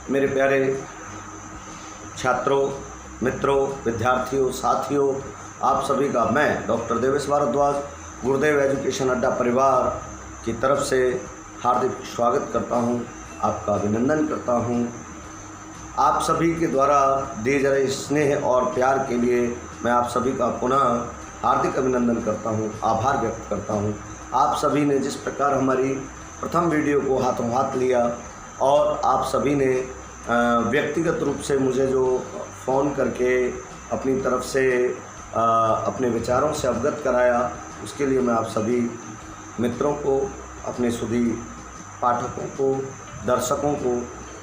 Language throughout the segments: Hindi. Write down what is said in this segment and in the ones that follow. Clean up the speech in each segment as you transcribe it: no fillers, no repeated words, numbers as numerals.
मेरे प्यारे छात्रों, मित्रों, विद्यार्थियों, साथियों, आप सभी का मैं डॉक्टर देवेश भारद्वाज गुरुदेव एजुकेशन अड्डा परिवार की तरफ से हार्दिक स्वागत करता हूं, आपका अभिनंदन करता हूं। आप सभी के द्वारा दिए जा रहे स्नेह और प्यार के लिए मैं आप सभी का पुनः हार्दिक अभिनंदन करता हूं, आभार व्यक्त करता हूं। आप सभी ने जिस प्रकार हमारी प्रथम वीडियो को हाथों हाथ लिया और आप सभी ने व्यक्तिगत रूप से मुझे जो फ़ोन करके अपनी तरफ से अपने विचारों से अवगत कराया, उसके लिए मैं आप सभी मित्रों को, अपने सुधी पाठकों को, दर्शकों को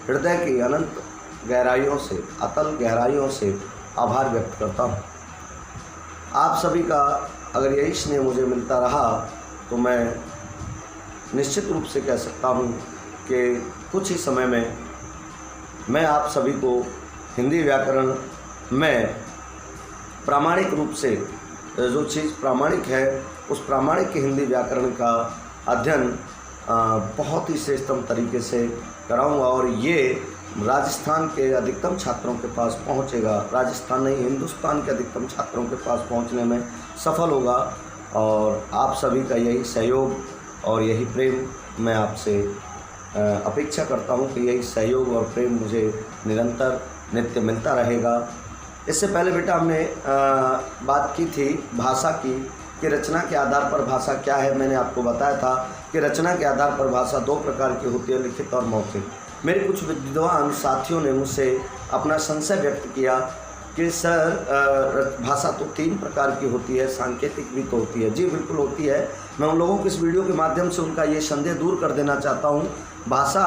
हृदय की अनंत गहराइयों से, अतल गहराइयों से आभार व्यक्त करता हूँ। आप सभी का अगर यही स्नेह मुझे मिलता रहा तो मैं निश्चित रूप से कह सकता हूँ कि कुछ ही समय में मैं आप सभी को हिंदी व्याकरण में प्रामाणिक रूप से जो चीज़ प्रामाणिक है उस प्रामाणिक हिंदी व्याकरण का अध्ययन बहुत ही श्रेष्ठतम तरीके से कराऊंगा और ये राजस्थान के अधिकतम छात्रों के पास पहुंचेगा। राजस्थान नहीं, हिंदुस्तान के अधिकतम छात्रों के पास पहुंचने में सफल होगा और आप सभी का यही सहयोग और यही प्रेम मैं आपसे अपेक्षा करता हूं कि यही सहयोग और प्रेम मुझे निरंतर नित्य मिलता रहेगा। इससे पहले बेटा हमने बात की थी भाषा की कि रचना के आधार पर भाषा क्या है। मैंने आपको बताया था कि रचना के आधार पर भाषा दो प्रकार की होती है, लिखित और मौखिक। मेरे कुछ विद्वान साथियों ने मुझसे अपना संशय व्यक्त किया कि सर भाषा तो तीन प्रकार की होती है, सांकेतिक भी तो होती है। जी बिल्कुल होती है। मैं उन लोगों को इस वीडियो के माध्यम से उनका ये संदेह दूर कर देना चाहता हूँ। भाषा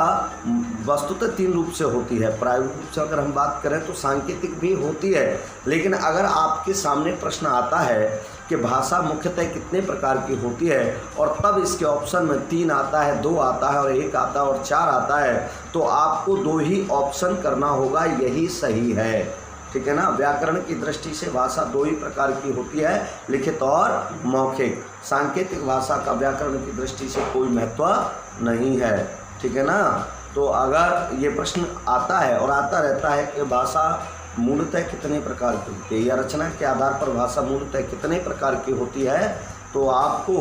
वस्तुतः तीन रूप से होती है। प्रायोगिक रूप से अगर हम बात करें तो सांकेतिक भी होती है, लेकिन अगर आपके सामने प्रश्न आता है कि भाषा मुख्यतः कितने प्रकार की होती है और तब इसके ऑप्शन में तीन आता है, दो आता है और एक आता है और चार आता है, तो आपको दो ही ऑप्शन करना होगा, यही सही है। ठीक है ना। व्याकरण की दृष्टि से भाषा दो ही प्रकार की होती है, लिखित और मौखिक। सांकेतिक भाषा का व्याकरण की दृष्टि से कोई महत्व नहीं है। ठीक है ना। तो अगर ये प्रश्न आता है और आता रहता है कि भाषा मूलतः कितने प्रकार की होती है या रचना के आधार पर भाषा मूलतः कितने प्रकार की होती है, तो आपको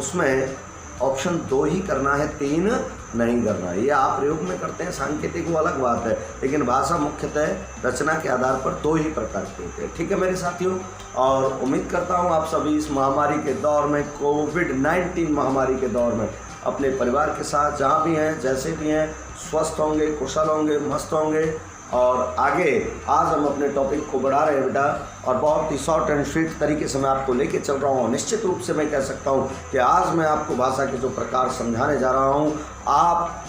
उसमें ऑप्शन दो ही करना है, तीन नहीं करना है। ये आप प्रयोग में करते हैं, सांकेतिक वो अलग बात है, लेकिन भाषा मुख्यतः रचना के आधार पर दो ही प्रकार की होती है। ठीक है मेरे साथियों। और उम्मीद करता हूँ आप सभी इस महामारी के दौर में, कोविड-19 महामारी के दौर में अपने परिवार के साथ जहाँ भी हैं, जैसे भी हैं, स्वस्थ होंगे, कुशल होंगे, मस्त होंगे। और आगे आज हम अपने टॉपिक को बढ़ा रहे हैं बेटा, और बहुत ही शॉर्ट एंड स्वीट तरीके से मैं आपको लेके चल रहा हूँ। निश्चित रूप से मैं कह सकता हूँ कि आज मैं आपको भाषा के जो प्रकार समझाने जा रहा हूँ, आप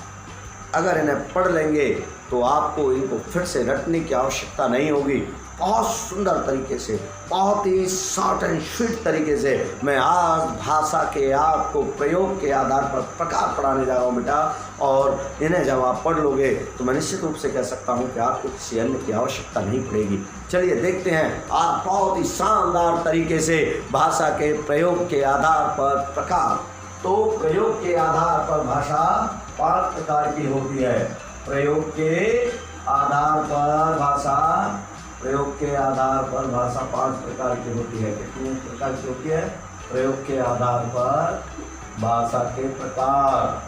अगर इन्हें पढ़ लेंगे तो आपको इनको फिर से रटने की आवश्यकता नहीं होगी। बहुत सुंदर तरीके से, बहुत ही शॉर्ट एंड स्वीट तरीके से मैं आज भाषा के आपको प्रयोग के आधार पर प्रकार पढ़ाने जा रहा हूँ बेटा। और इन्हें जब आप पढ़ लोगे तो मैं निश्चित रूप से कह सकता हूँ कि आपको किसी अन्य की आवश्यकता नहीं पड़ेगी। चलिए देखते हैं आप बहुत ही शानदार तरीके से भाषा के प्रयोग के आधार पर प्रकार। तो प्रयोग के आधार पर भाषा 5 प्रकार की होती है। प्रयोग के आधार पर भाषा, प्रयोग के आधार पर भाषा 5 प्रकार की होती है। कितने प्रकार की होती है? प्रयोग के आधार पर भाषा के प्रकार।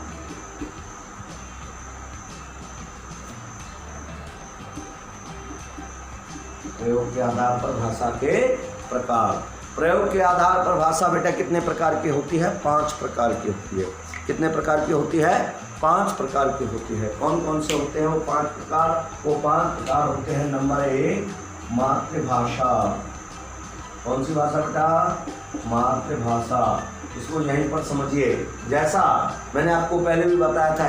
प्रयोग के आधार पर भाषा के प्रकार। प्रयोग के आधार पर भाषा बेटा कितने प्रकार की होती है? 5 प्रकार की होती है। कितने प्रकार की होती है? 5 प्रकार की होती है। कौन कौन से होते हैं वो 5 प्रकार? वो 5 प्रकार होते हैं। नंबर 1 मातृभाषा। कौन सी भाषा बेटा? मातृभाषा। इसको यहीं पर समझिए। जैसा मैंने आपको पहले भी बताया था,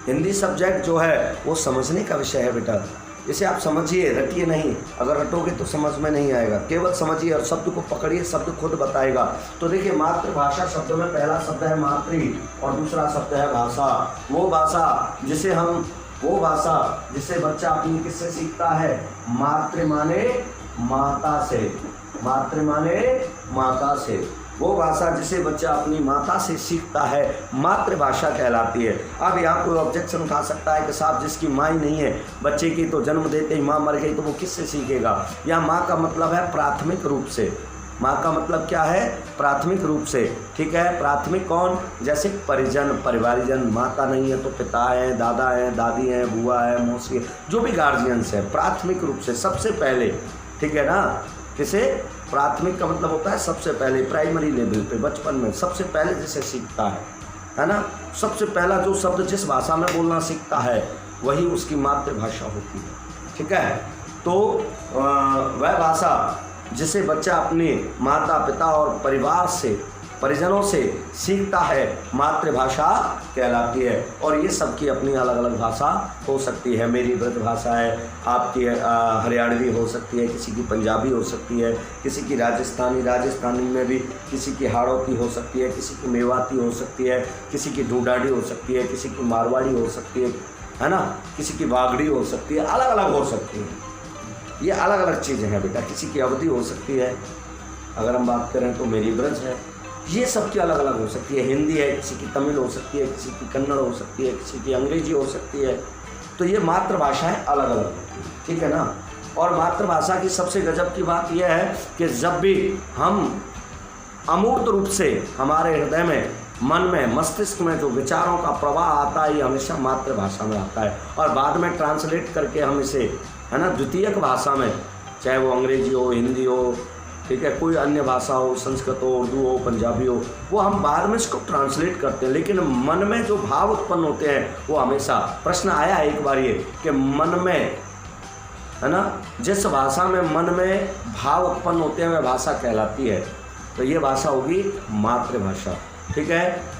हिंदी सब्जेक्ट जो है वो समझने का विषय है बेटा। इसे आप समझिए, रटिए नहीं। अगर रटोगे तो समझ में नहीं आएगा। केवल समझिए और शब्द को पकड़िए, शब्द खुद बताएगा। तो देखिए मातृभाषा शब्द में पहला शब्द है मातृ और दूसरा शब्द है भाषा। वो भाषा जिसे बच्चा अपनी किससे सीखता है? मातृ माने माता से। मातृ माने माता से। वो भाषा जिसे बच्चा अपनी माता से सीखता है मातृभाषा कहलाती है। अब यहाँ कोई ऑब्जेक्शन उठा सकता है कि साहब जिसकी माँ ही नहीं है बच्चे की, तो जन्म देते ही माँ मर गई तो वो किससे सीखेगा। या माँ का मतलब है प्राथमिक रूप से, माँ का मतलब क्या है, प्राथमिक रूप से, ठीक है। प्राथमिक कौन, जैसे परिजन, परिवारजन, माता नहीं है तो पिता है, दादा है, दादी है, बुआ है, मौसी है, जो भी गार्जियंस है, प्राथमिक रूप से सबसे पहले, ठीक है ना। किसे, प्राथमिक का मतलब होता है सबसे पहले, प्राइमरी लेवल पे, बचपन में सबसे पहले जिसे सीखता है ना। सबसे पहला जो शब्द जिस भाषा में बोलना सीखता है वही उसकी मातृभाषा होती है, ठीक है। तो वह भाषा जिसे बच्चा अपने माता पिता और परिवार से, परिजनों से सीखता है मातृभाषा कहलाती है। और ये सबकी अपनी अलग अलग भाषा हो सकती है। मेरी ब्रज भाषा है, आपकी हरियाणवी हो सकती है, किसी की पंजाबी हो सकती है, किसी की राजस्थानी में भी किसी की हाड़ौती हो सकती है, किसी की मेवाती हो सकती है, किसी की ढूंढाड़ी हो सकती है, किसी की मारवाड़ी हो सकती है ना, किसी की बागड़ी हो सकती है, अलग अलग हो सकती है। ये अलग अलग चीज़ें हैं बेटा। किसी की अवधि हो सकती है, अगर हम बात करें तो मेरी ब्रज है, ये सब की अलग अलग हो सकती है। हिंदी है, किसी की तमिल हो सकती है, किसी की कन्नड़ हो सकती है, किसी की अंग्रेजी हो सकती है। तो ये मातृभाषाएं अलग अलग होती हैं, ठीक है ना। और मातृभाषा की सबसे गजब की बात यह है कि जब भी हम अमूर्त रूप से हमारे हृदय में, मन में, मस्तिष्क में जो विचारों का प्रवाह आता है ये हमेशा मातृभाषा में आता है। और बाद में ट्रांसलेट करके हम इसे, है ना, द्वितीयक भाषा में, चाहे वो अंग्रेजी हो, हिंदी हो, ठीक है, कोई अन्य भाषा हो, संस्कृत हो, उर्दू हो, पंजाबी हो, वो हम बाद में इसको ट्रांसलेट करते हैं। लेकिन मन में जो भाव उत्पन्न होते हैं वो हमेशा, प्रश्न आया है एक बार ये कि मन में, है ना, जिस भाषा में मन में भाव उत्पन्न होते हैं वह भाषा कहलाती है। तो ये भाषा होगी मातृभाषा, ठीक है।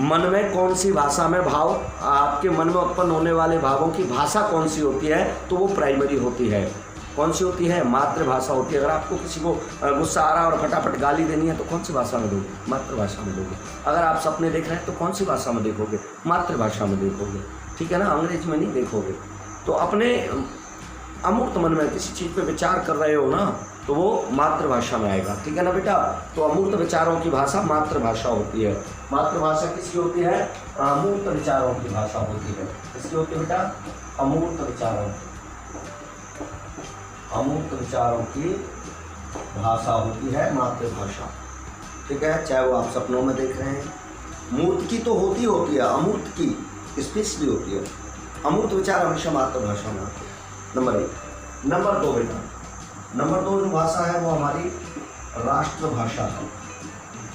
मन में कौन सी भाषा में भाव, आपके मन में उत्पन्न होने वाले भावों की भाषा कौन सी होती है, तो वो प्राइमरी होती है। कौन सी होती है, मातृभाषा होती है। अगर आपको किसी को गुस्सा आ रहा है और फटाफट गाली देनी है तो कौन सी भाषा में दोगे, मातृभाषा में दोगे। अगर आप सपने देख रहे हैं तो कौन सी भाषा में देखोगे, मातृभाषा में देखोगे, ठीक है ना, अंग्रेजी में नहीं देखोगे। तो अपने अमूर्त मन में किसी चीज़ पे विचार कर रहे हो ना, तो वो मातृभाषा में आएगा, ठीक है ना बेटा। तो अमूर्त विचारों की भाषा मातृभाषा होती है। मातृभाषा किसकी होती है, अमूर्त विचारों की भाषा होती है। किसकी होती है बेटा, अमूर्त विचारों, अमूर्त विचारों की भाषा होती है मातृभाषा, ठीक है। चाहे वो आप सपनों में देख रहे हैं, मूर्त की तो होती है, अमूर्त की स्पेशली होती है। अमूर्त विचार हमेशा मातृभाषा में आते हैं, नंबर 1। नंबर 2 बेटा, नंबर 2 जो भाषा है वो हमारी राष्ट्रभाषा है।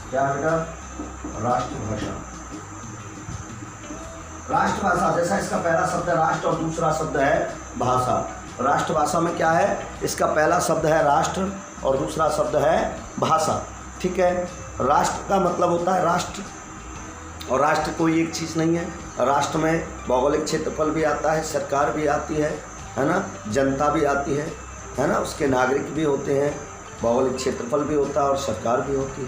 क्या बेटा, राष्ट्रभाषा। राष्ट्रभाषा, जैसा इसका पहला शब्द है राष्ट्र और दूसरा शब्द है भाषा। राष्ट्रभाषा में क्या है, इसका पहला शब्द है राष्ट्र और दूसरा शब्द है भाषा, ठीक है। राष्ट्र का मतलब होता है राष्ट्र, और राष्ट्र कोई एक चीज़ नहीं है। राष्ट्र में भौगोलिक क्षेत्रफल भी आता है, सरकार भी आती है ना, जनता भी आती है ना, उसके नागरिक भी होते हैं, भौगोलिक क्षेत्रफल भी होता है और सरकार भी होती है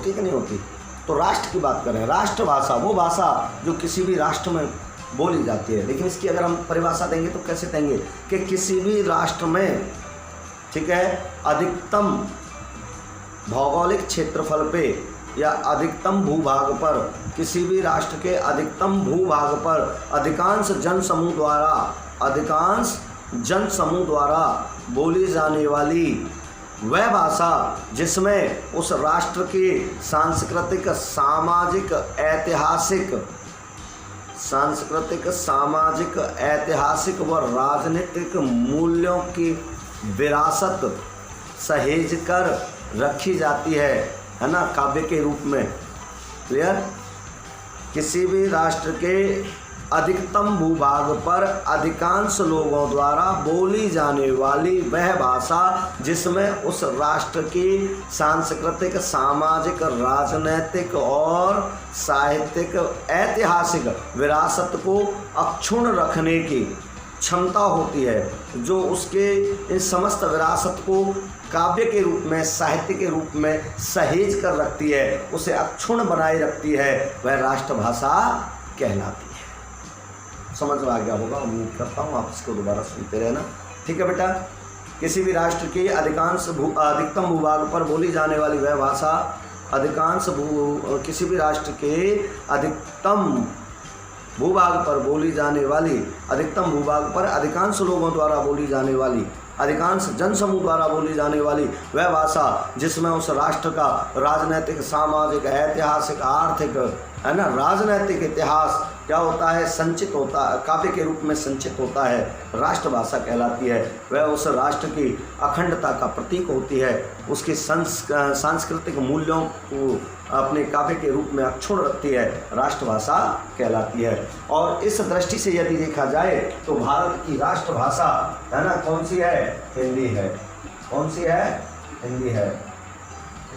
कि नहीं होती। तो राष्ट्र की बात करें, राष्ट्रभाषा वो भाषा जो किसी भी राष्ट्र में बोली जाती है। लेकिन इसकी अगर हम परिभाषा देंगे तो कैसे देंगे कि किसी भी राष्ट्र में, ठीक है, अधिकतम भौगोलिक क्षेत्रफल पे या अधिकतम भूभाग पर, किसी भी राष्ट्र के अधिकतम भूभाग पर अधिकांश जनसमूह द्वारा बोली जाने वाली वह भाषा जिसमें उस राष्ट्र के सांस्कृतिक, सामाजिक, ऐतिहासिक व राजनीतिक मूल्यों की विरासत सहेज कर रखी जाती है ना, काव्य के रूप में। क्लियर। किसी भी राष्ट्र के अधिकतम भूभाग पर अधिकांश लोगों द्वारा बोली जाने वाली वह भाषा जिसमें उस राष्ट्र की सांस्कृतिक, सामाजिक, राजनैतिक और साहित्यिक, ऐतिहासिक विरासत को अक्षुण्ण रखने की क्षमता होती है, जो उसके इस समस्त विरासत को काव्य के रूप में, साहित्य के रूप में सहेज कर रखती है, उसे अक्षुण्ण बनाए रखती है, वह राष्ट्रभाषा कहलाती है। समझ में आ गया होगा, उम्मीद करता हूँ आप इसको दोबारा सुनते रहना, ठीक है बेटा। किसी भी राष्ट्र के अधिकतम भूभाग पर बोली जाने वाली वह भाषा किसी भी राष्ट्र के अधिकतम भूभाग पर बोली जाने वाली, अधिकतम भूभाग पर अधिकांश लोगों द्वारा बोली जाने वाली, अधिकांश जनसमूह द्वारा बोली जाने वाली वह भाषा जिसमें उस राष्ट्र का राजनीतिक, सामाजिक, ऐतिहासिक, आर्थिक, है ना, राजनीतिक इतिहास क्या होता है, संचित होता है, काव्य के रूप में संचित होता है, राष्ट्रभाषा कहलाती है। वह उस राष्ट्र की अखंडता का प्रतीक होती है, उसके सांस्कृतिक मूल्यों को अपने काव्य के रूप में अक्षुण्ण रखती है, राष्ट्रभाषा कहलाती है। और इस दृष्टि से यदि देखा जाए तो भारत की राष्ट्रभाषा, है ना, कौन सी है? हिंदी है। कौन सी है? हिंदी है।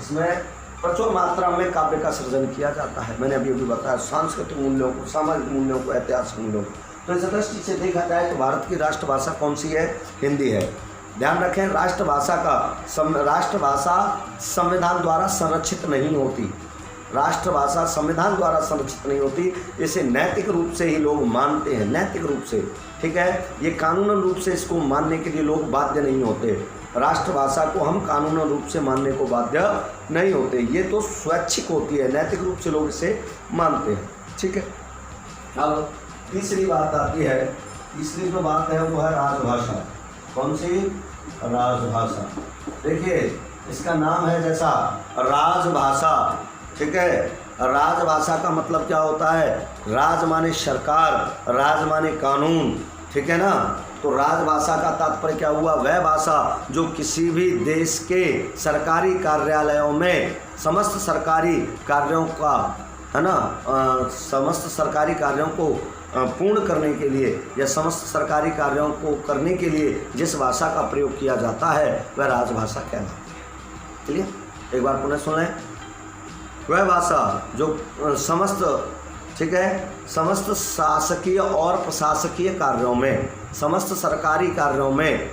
इसमें प्रचुर मात्रा में काव्य का सृजन किया जाता है। मैंने अभी बताया, सांस्कृतिक मूल्यों को, सामाजिक मूल्यों को, ऐतिहासिक मूल्यों को। तो इस दृष्टि से देखा जाए तो भारत की राष्ट्रभाषा कौन सी है? हिंदी है। ध्यान रखें, राष्ट्रभाषा संविधान द्वारा संरक्षित नहीं होती। राष्ट्रभाषा संविधान द्वारा संरक्षित नहीं होती, इसे नैतिक रूप से ही लोग मानते हैं, नैतिक रूप से, ठीक है। ये कानूनन रूप से इसको मानने के लिए लोग बाध्य नहीं होते। राष्ट्रभाषा को हम कानूनन रूप से मानने को बाध्य नहीं होते, ये तो स्वैच्छिक होती है, नैतिक रूप से लोग इसे मानते हैं, ठीक है। अब तीसरी बात आती है, तीसरी जो बात है वो है राजभाषा। कौन सी? राजभाषा। देखिए, इसका नाम है जैसा राजभाषा, ठीक है। राजभाषा का मतलब क्या होता है? राज माने सरकार, राज माने कानून, ठीक है ना। तो राजभाषा का तात्पर्य क्या हुआ? वह भाषा जो किसी भी देश के सरकारी कार्यालयों में समस्त सरकारी कार्यों का, है ना, समस्त सरकारी कार्यों को पूर्ण करने के लिए या समस्त सरकारी कार्यों को करने के लिए जिस भाषा का प्रयोग किया जाता है वह राजभाषा कहलाती है। चलिए एक बार पुनः सुन लें। वह भाषा जो समस्त, ठीक है, समस्त शासकीय और प्रशासकीय कार्यों में, समस्त सरकारी कार्यों में,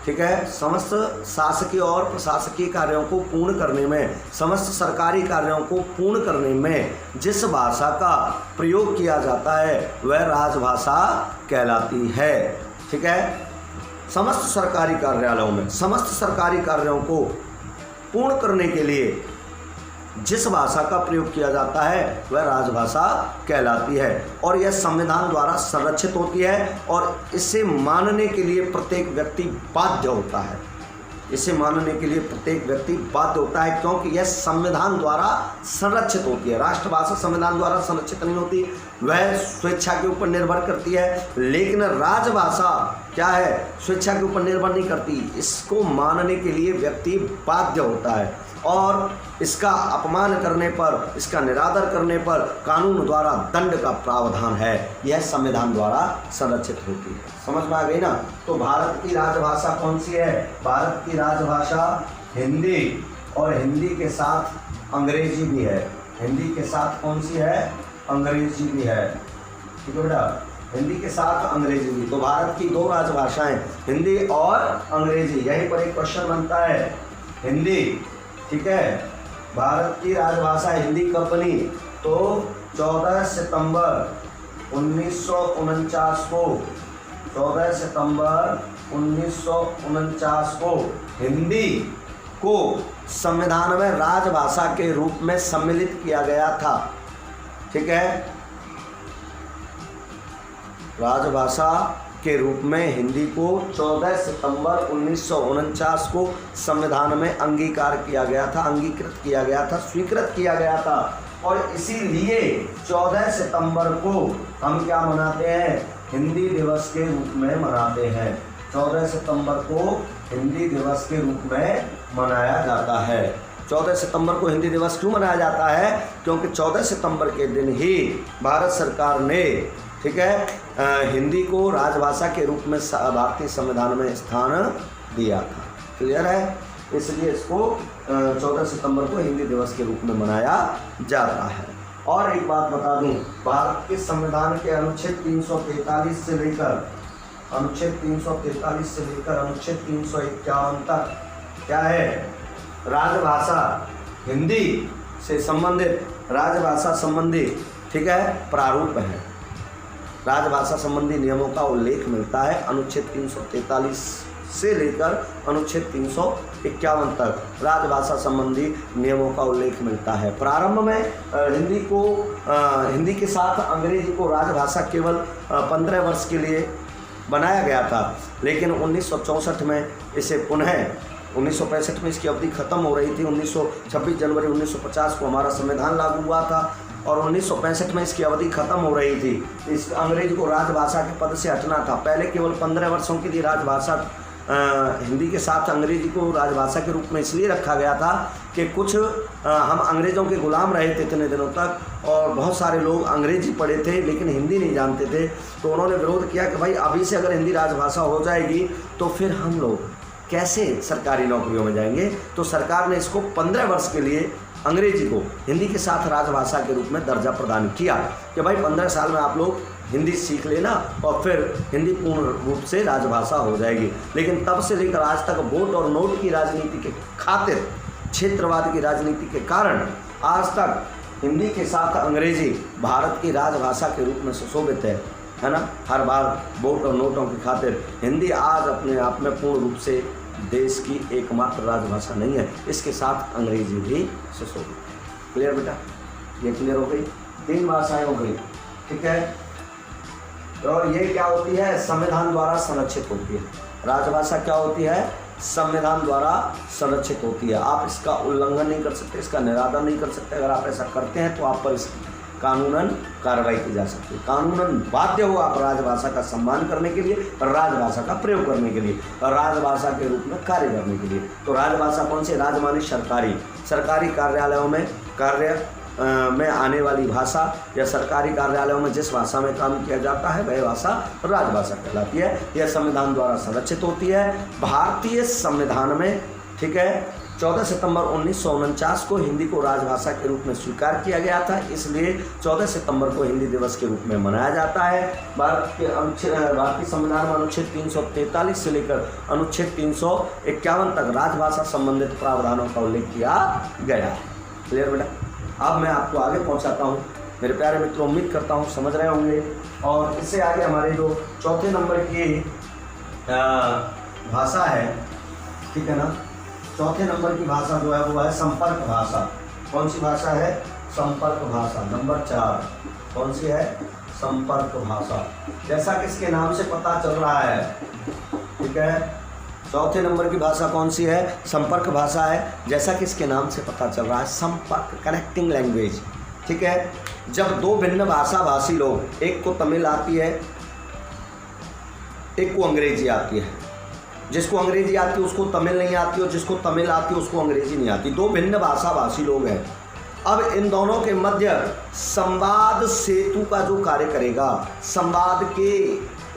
ठीक है, समस्त शासकीय और प्रशासकीय कार्यों को पूर्ण करने में, समस्त सरकारी कार्यों को पूर्ण करने में जिस भाषा का प्रयोग किया जाता है वह राजभाषा कहलाती है, ठीक है। समस्त सरकारी कार्यालयों में समस्त सरकारी कार्यों को पूर्ण करने के लिए जिस भाषा का प्रयोग किया जाता है वह राजभाषा कहलाती है। और यह संविधान द्वारा संरक्षित होती है और इसे मानने के लिए प्रत्येक व्यक्ति बाध्य होता है। इसे मानने के लिए प्रत्येक व्यक्ति बाध्य होता है क्योंकि यह संविधान द्वारा संरक्षित होती है। राष्ट्रभाषा संविधान द्वारा संरक्षित नहीं होती, वह स्वेच्छा के ऊपर निर्भर करती है। लेकिन राजभाषा क्या है? स्वेच्छा के ऊपर निर्भर नहीं करती, इसको मानने के लिए व्यक्ति बाध्य होता है और इसका अपमान करने पर, इसका निरादर करने पर कानून द्वारा दंड का प्रावधान है। यह संविधान द्वारा संरक्षित होती है। समझ में आ गई ना? तो भारत की राजभाषा कौन सी है? भारत की राजभाषा हिंदी, और हिंदी के साथ अंग्रेजी भी है। हिंदी के साथ कौन सी है? अंग्रेजी भी है, ठीक है बेटा, हिंदी के साथ अंग्रेजी भी। तो भारत की दो राजभाषाएं हिंदी और अंग्रेजी। यहीं पर एक क्वेश्चन बनता है, हिंदी, ठीक है, भारत की राजभाषा हिंदी कब बनी? तो 14 सितंबर 1949 को, 14 सितंबर 1949 को हिंदी को संविधान में राजभाषा के रूप में सम्मिलित किया गया था, ठीक है। राजभाषा के रूप में हिंदी को 14 सितंबर 1949 को संविधान में अंगीकार किया गया था, अंगीकृत किया गया था, स्वीकृत किया गया था। और इसीलिए 14 सितंबर को हम क्या मनाते हैं? हिंदी दिवस के रूप में मनाते हैं। 14 सितंबर को हिंदी दिवस के रूप में मनाया जाता है। 14 सितंबर को हिंदी दिवस क्यों मनाया जाता है? क्योंकि 14 सितंबर के दिन ही भारत सरकार ने, ठीक है, हिंदी को राजभाषा के रूप में भारतीय संविधान में स्थान दिया था। क्लियर है? इसलिए इसको 14 सितंबर को हिंदी दिवस के रूप में मनाया जाता है। और एक बात बता दूं, भारत के संविधान के अनुच्छेद 343 से लेकर अनुच्छेद 351 तक क्या है? राजभाषा हिंदी से संबंधित, राजभाषा संबंधी, ठीक है, प्रारूप है। राजभाषा संबंधी नियमों का उल्लेख मिलता है अनुच्छेद 343 से लेकर अनुच्छेद 351 तक राजभाषा संबंधी नियमों का उल्लेख मिलता है। प्रारंभ में हिंदी के साथ अंग्रेजी को राजभाषा केवल 15 वर्ष के लिए बनाया गया था, लेकिन 1964 में इसे पुनः 1965 में इसकी अवधि खत्म हो रही थी। 26 जनवरी 1950 को हमारा संविधान लागू हुआ था और 1965 में इसकी अवधि खत्म हो रही थी। इस अंग्रेजी को राजभाषा के पद से हटना था। पहले केवल 15 वर्षों के लिए राजभाषा हिंदी के साथ अंग्रेजी को राजभाषा के रूप में इसलिए रखा गया था कि कुछ हम अंग्रेज़ों के गुलाम रहे थे इतने दिनों तक और बहुत सारे लोग अंग्रेजी पढ़े थे लेकिन हिंदी नहीं जानते थे। तो उन्होंने विरोध किया कि भाई अभी से अगर हिंदी राजभाषा हो जाएगी तो फिर हम लोग कैसे सरकारी नौकरियों में जाएंगे। तो सरकार ने इसको 15 वर्ष के लिए अंग्रेजी को हिंदी के साथ राजभाषा के रूप में दर्जा प्रदान किया कि भाई 15 साल में आप लोग हिंदी सीख लेना और फिर हिंदी पूर्ण रूप से राजभाषा हो जाएगी। लेकिन तब से लेकर आज तक वोट और नोट की राजनीति के खातिर, क्षेत्रवाद की राजनीति के कारण आज तक हिंदी के साथ अंग्रेजी भारत की राजभाषा के रूप में सुशोभित है ना। हर बार वोट और नोटों की खातिर हिंदी आज अपने आप में पूर्ण रूप से देश की एकमात्र राजभाषा नहीं है, इसके साथ अंग्रेजी भी सुशोभित है। क्लियर बेटा, ये क्लियर हो गई। 3 भाषाएं हो गई, ठीक है। और ये क्या होती है, संविधान द्वारा संरक्षित होती है। राजभाषा क्या होती है, संविधान द्वारा संरक्षित होती है। आप इसका उल्लंघन नहीं कर सकते, इसका निरादर नहीं कर सकते। अगर आप ऐसा करते हैं तो आप पर इसकी कानूनन कार्रवाई की जा सकती है। कानूनन बाध्य हो आप राजभाषा का सम्मान करने के लिए, राजभाषा का प्रयोग करने के लिए और राजभाषा के रूप में कार्य करने के लिए। तो राजभाषा कौन सी, राज माने सरकारी कार्यालयों में कार्य में आने वाली भाषा या सरकारी कार्यालयों में जिस भाषा में काम किया जाता है वह भाषा राजभाषा कहलाती है। यह संविधान द्वारा संरक्षित होती है। भारतीय संविधान में, ठीक है, 14 सितंबर 1949 को हिंदी को राजभाषा के रूप में स्वीकार किया गया था, इसलिए 14 सितंबर को हिंदी दिवस के रूप में मनाया जाता है। भारतीय संविधान में अनुच्छेद 343 से लेकर अनुच्छेद 351 तक राजभाषा संबंधित प्रावधानों का उल्लेख किया गया है। क्लियर बेटा। अब मैं आपको आगे पहुंचाता हूं मेरे प्यारे मित्रों, उम्मीद करता हूं समझ रहे होंगे। और इससे आगे हमारे जो चौथे नंबर की भाषा है, ठीक है ना, चौथे नंबर की भाषा जो है वो है संपर्क भाषा। कौन सी भाषा है, संपर्क भाषा। नंबर 4 कौन सी है, संपर्क भाषा। जैसा कि इसके नाम से पता चल रहा है, ठीक है, चौथे नंबर की भाषा कौन सी है, संपर्क भाषा है। जैसा कि इसके नाम से पता चल रहा है, संपर्क, कनेक्टिंग लैंग्वेज, ठीक है। जब दो भिन्न भाषा भाषी लोग, एक को तमिल आती है, एक को अंग्रेजी आती है, जिसको अंग्रेजी आती है उसको तमिल नहीं आती और जिसको तमिल आती है उसको अंग्रेजी नहीं आती, दो भिन्न भाषा भाषी लोग हैं। अब इन दोनों के मध्य संवाद सेतु का जो कार्य करेगा, संवाद के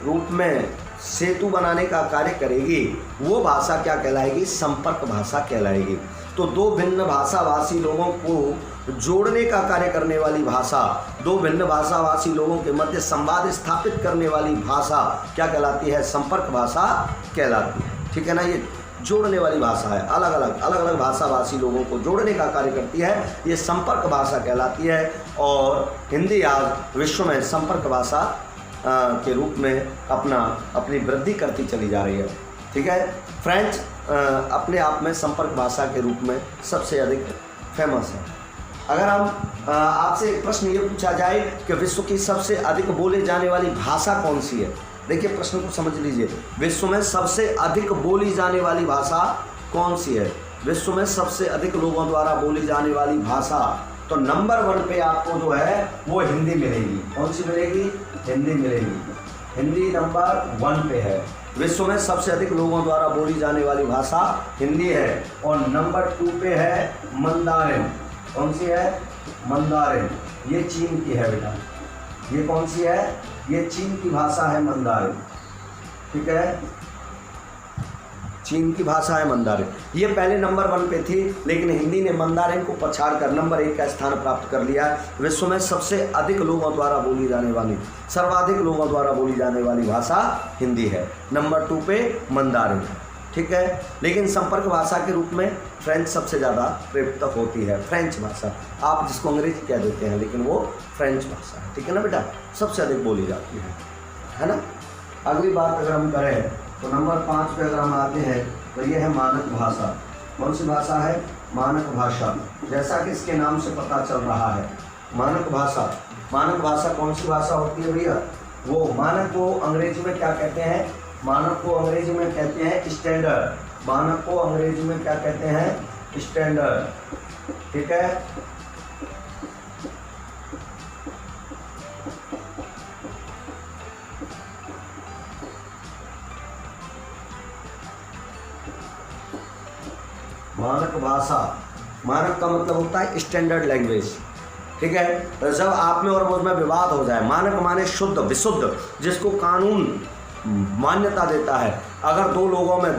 रूप में सेतु बनाने का कार्य करेगी, वो भाषा क्या कहलाएगी, संपर्क भाषा कहलाएगी। तो दो भिन्न भाषा भाषी लोगों को जोड़ने का कार्य करने वाली भाषा, दो भिन्न भाषा भाषी लोगों के मध्य संवाद स्थापित करने वाली भाषा क्या कहलाती है, संपर्क भाषा कहलाती है। ठीक है ना, ये जोड़ने वाली भाषा है, अलग अलग भाषा भाषी लोगों को जोड़ने का कार्य करती है, ये संपर्क भाषा कहलाती है। और हिंदी आज विश्व में संपर्क भाषा के रूप में अपनी वृद्धि करती चली जा रही है। ठीक है, फ्रेंच अपने आप में संपर्क भाषा के रूप में सबसे अधिक फेमस है। अगर हम आपसे एक प्रश्न ये पूछा जाए कि विश्व की सबसे अधिक बोले जाने वाली भाषा कौन सी है, देखिए प्रश्न को समझ लीजिए, विश्व में सबसे अधिक बोली जाने वाली भाषा कौन सी है, विश्व में सबसे अधिक लोगों द्वारा बोली जाने वाली भाषा, तो नंबर 1 पे आपको जो है वो हिंदी मिलेगी। कौन सी मिलेगी, हिंदी मिलेगी। हिंदी नंबर 1 पे है, विश्व में सबसे अधिक लोगों द्वारा बोली जाने वाली भाषा हिंदी है। और नंबर 2 पे है मंदारिन। कौन सी है, मंदारिन, ये चीन की है बेटा, ये कौन सी है, ये चीन की भाषा है मंदारिन। ठीक है, चीन की भाषा है मंदारिन। ये पहले नंबर 1 पे थी, लेकिन हिंदी ने मंदारिन को पछाड़कर नंबर 1 का स्थान प्राप्त कर लिया। विश्व में सबसे अधिक लोगों द्वारा बोली जाने वाली, सर्वाधिक लोगों द्वारा बोली जाने वाली भाषा हिंदी है। नंबर 2 पे मंदारिन है। ठीक है, लेकिन संपर्क भाषा के रूप में फ्रेंच सबसे ज़्यादा प्रयुक्त होती है। फ्रेंच भाषा, आप जिसको अंग्रेजी कह देते हैं, लेकिन वो फ्रेंच भाषा है। ठीक है ना बेटा, सबसे अधिक बोली जाती है ना। अगली बात अगर हम करें तो नंबर 5 पे अगर हम आते हैं तो ये है मानक भाषा। कौन सी भाषा है? मानक भाषा। जैसा कि इसके नाम से पता चल रहा है, मानक भाषा। मानक भाषा कौन सी भाषा होती है भैया? वो मानक को अंग्रेजी में क्या कहते हैं? मानक को अंग्रेजी में कहते हैं स्टैंडर्ड। मानक को अंग्रेजी में क्या कहते हैं? स्टैंडर्ड। ठीक है। मानक भाषा, मानक का मतलब होता है स्टैंडर्ड लैंग्वेज। ठीक है। तो जब आप में और मुझ में विवाद हो जाए, मानक माने शुद्ध, विशुद्ध, जिसको कानून मान्यता देता है। अगर दो लोगों में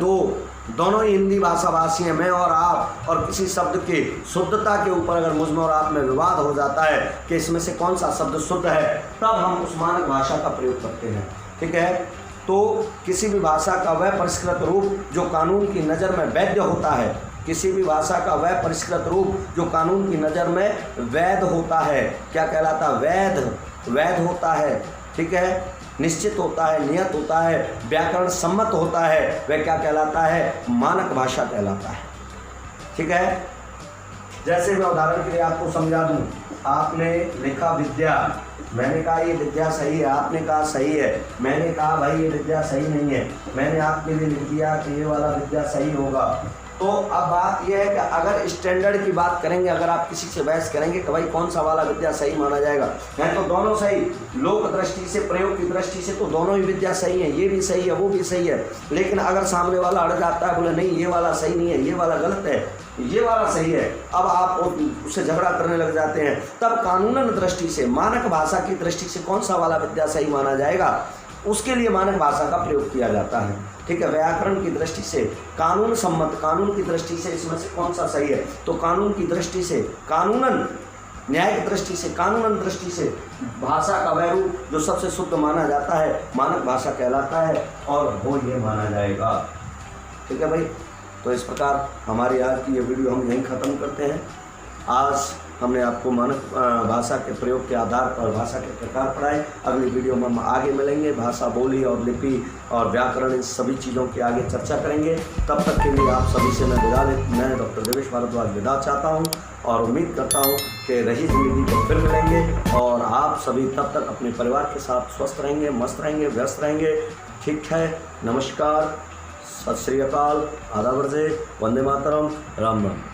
दोनों ही हिंदी भाषा भाषी हैं, मैं और आप, और किसी शब्द की शुद्धता के ऊपर अगर मुझ में और आप में विवाद हो जाता है कि इसमें से कौन सा शब्द शुद्ध है, तब हम उस मानक भाषा का प्रयोग करते हैं। ठीक है। तो किसी भी भाषा का वह परिष्कृत रूप जो कानून की नज़र में वैध होता है, किसी भी भाषा का वह परिष्कृत रूप जो कानून की नज़र में वैध होता है, क्या कहलाता है? वैध होता है। ठीक है। निश्चित होता है, नियत होता है, व्याकरण सम्मत होता है, वह क्या कहलाता है? मानक भाषा कहलाता है। ठीक है। जैसे मैं उदाहरण के लिए आपको समझा दूं, आपने लिखा विद्या, मैंने कहा ये विद्या सही है, आपने कहा सही है, मैंने कहा भाई ये विद्या सही नहीं है, मैंने आपके लिए लिख दिया कि ये वाला विद्या सही होगा। तो अब बात यह है कि अगर स्टैंडर्ड की बात करेंगे, अगर आप किसी से बहस करेंगे कि भाई कौन सा वाला विद्या सही माना जाएगा, है तो दोनों सही, लोक दृष्टि से, प्रयोग की दृष्टि से तो दोनों ही विद्या सही है, ये भी सही है, वो भी सही है। लेकिन अगर सामने वाला अड़ जाता है, बोले नहीं ये वाला सही नहीं है, ये वाला गलत है, ये वाला सही है, अब आप उससे झगड़ा करने लग जाते हैं, तब कानूनन दृष्टि से, मानक भाषा की दृष्टि से कौन सा वाला विद्या सही माना जाएगा, उसके लिए मानक भाषा का प्रयोग किया जाता है। ठीक है। व्याकरण की दृष्टि से, कानून सम्मत, कानून की दृष्टि से इसमें से कौन सा सही है, तो कानून की दृष्टि से, कानूनन, न्याय की दृष्टि से, कानूनन दृष्टि से भाषा का वह रूप जो सबसे शुद्ध माना जाता है, मानक भाषा कहलाता है, और वो ये माना जाएगा। ठीक है भाई। तो इस प्रकार हमारी आज की ये वीडियो हम यहीं ख़त्म करते हैं। आज हमने आपको मानक भाषा के प्रयोग के आधार पर भाषा के प्रकार पढ़ाए। अगली वीडियो में हम आगे मिलेंगे, भाषा, बोली और लिपि और व्याकरण, इन सभी चीज़ों की आगे चर्चा करेंगे। तब तक के लिए आप सभी से मैं डॉक्टर देवेश भारद्वाज विदा चाहता हूँ, और उम्मीद करता हूँ कि रही जिंदगी को फिर मिलेंगे, और आप सभी तब तक अपने परिवार के साथ स्वस्थ रहेंगे, मस्त रहेंगे, व्यस्त रहेंगे। ठीक है। नमस्कार, सत श्री अकाल, आदाब, वंदे मातरम, राम राम।